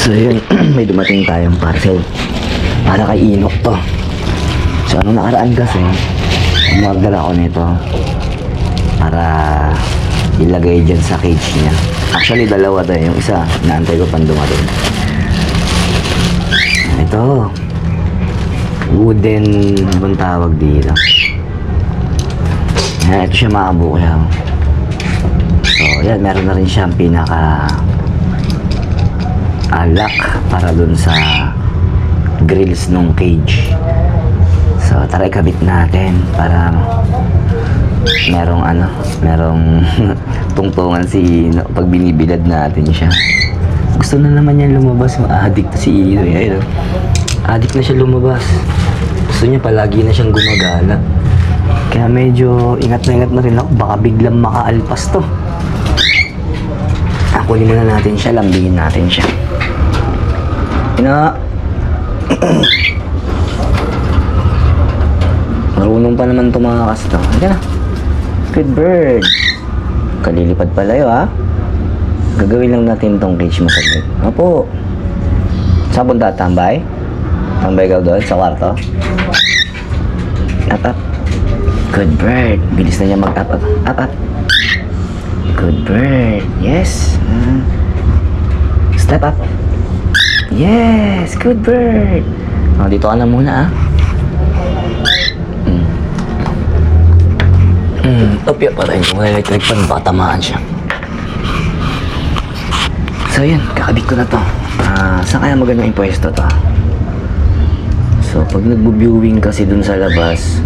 So yun, may dumating tayong parcel para kay Inok to. So anong nakaraan kasi, umorder ako nito para ilagay dyan sa cage niya. Actually dalawa to, yung isa naantay ko pang dumating. Ito, wooden, anong tawag dito. Yan, ito siya makabukyaw. So yan, meron na rin siyang pinaka lock para dun sa grills nung cage. So tara ikabit natin para merong tungtungan si Ino pag binibilad natin siya. Gusto na naman niya lumabas, ma-addict si Ino. Ayun, addict na siya lumabas. Gusto niya palagi na siyang gumagala. Kaya medyo ingat na rin ako, baka biglang makaalpas to. Kunin muna natin siya, lambingin natin siya. Ina. Marunong pa naman tumakas to. Halika na. Good bird. Kalilipad pala yun, ha? Gagawin lang natin tong cage mo saglit. Opo. Saan punta? Tambay? Tambay ka doon sa kwarto? Up. Good bird. Bilis na niya mag-up. Up. Good bird. Yes. Step up. Yes. Good bird. Oh, dito ka na muna, ah. Topya pa rin. Kung electric pan, baka tamaan siya. So, yan. Kakabit ko na to. Saan kaya magandang impwesto to? So, pag nagbo-viewing kasi dun sa labas,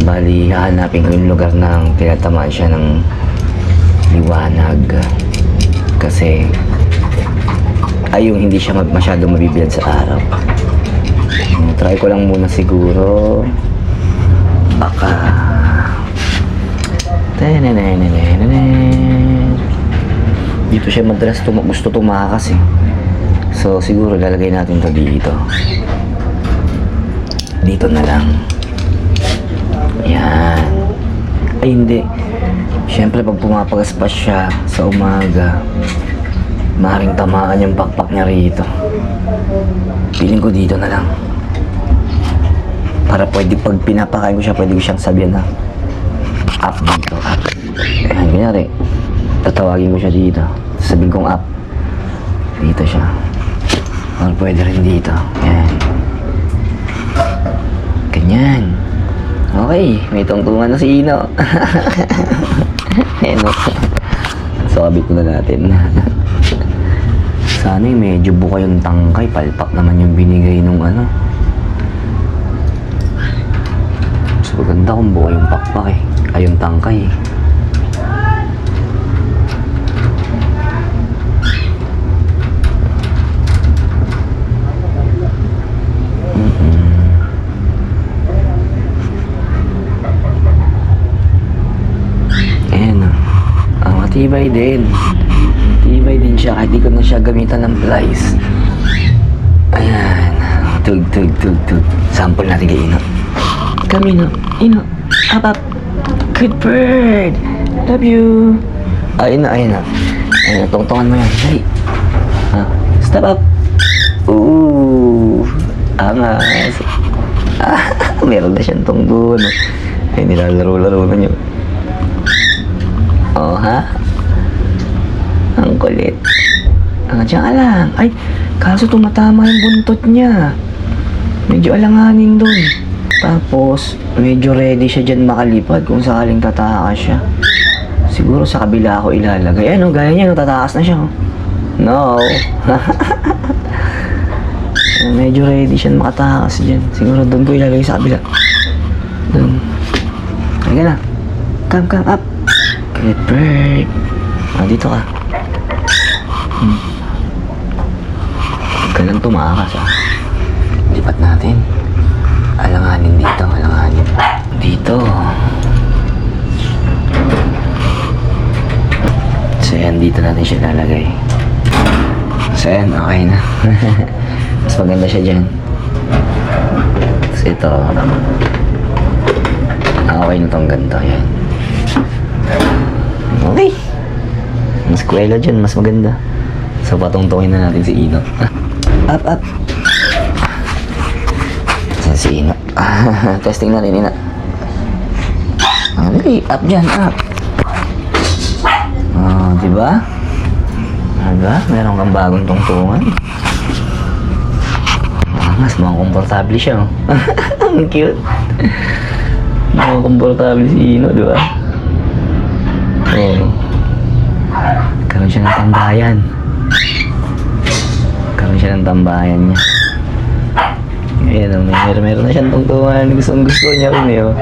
bali, hahanapin ko yung lugar ng tinatamaan siya ng liwanag. Kasi, yung hindi siya masyadong mabibilad sa araw. Try ko lang muna siguro. Baka dito siya madalas gusto tumakas eh. So siguro lalagay natin to dito. Dito na lang. Yan. Ay hindi. Siyempre pag pumapagaspas siya sa umaga, maaaring tamaan yung pakpak niya rito. Piling ko dito na lang. Para pwede pag pinapakain ko siya, pwede ko siyang sabihan na up dito, up. Ayan, kanyari, tatawagin ko siya dito. Sabihin kong up. Dito siya. Or pwede rin dito. Ayan. Ganyan. Okay, may tungtungan na si Ino. Ayan o. So, kabit ko na natin. Sana yung medyo buka yung tangkay. Palpak naman yung binigay nung ano. So, maganda kung buka yung pakpak eh. Ay, yung tangkay eh. Ayan o. Matibay din. Matibay din siya. Kahit di ko na siya gamitan ng plies. Ayan. Tug. Sample natin kay Ino. Come Ino. Up. Good bird. Love you. Ayun na. Tungtungan mo yan. Dali. Step up. Ooh. Angas. Meron na siyang tungtungan. Ay, nilalaro-laro na niyo. Oh, ha? Ang kulit. Diyan ka lang. Ay, kaso tumatama yung buntot niya. Medyo alanganin dun. Tapos, medyo ready siya dyan makalipad kung sakaling tatakas siya. Siguro sa kabila ako ilalagay. Ano, gaya niya, no, tatakas na siya. Oh. No. Medyo ready siya makatakas dyan. Siguro doon ko ilalagay sa kabila. Doon. Halika na. Come up. Good bird. Dito ka. Huwag ka lang tumakas, ha. Lipat natin. Alanganin dito, alanganin. Dito. So yan, dito natin siya lalagay. So yan, okay na. Mas maganda siya dyan. So ito. Okay na tong ganito, yan. Okay. Mas kuwela dyan, mas maganda. So, patungtungin na natin si Ino. Up, up. Saan si Ino? Testing na rin, Ina. Dali, up dyan, up. Oh, diba? Diba? Meron kang bagong tungtungan. Mas mukhang komportable siya, oh. Ang cute. Mukhang komportable si Ino, diba? Oo. Karoon siya ng tambayan. Karoon siya ng tambayan niya. Ayan, meron na siyang tungtungan. Gusto niya rin, eh, oh.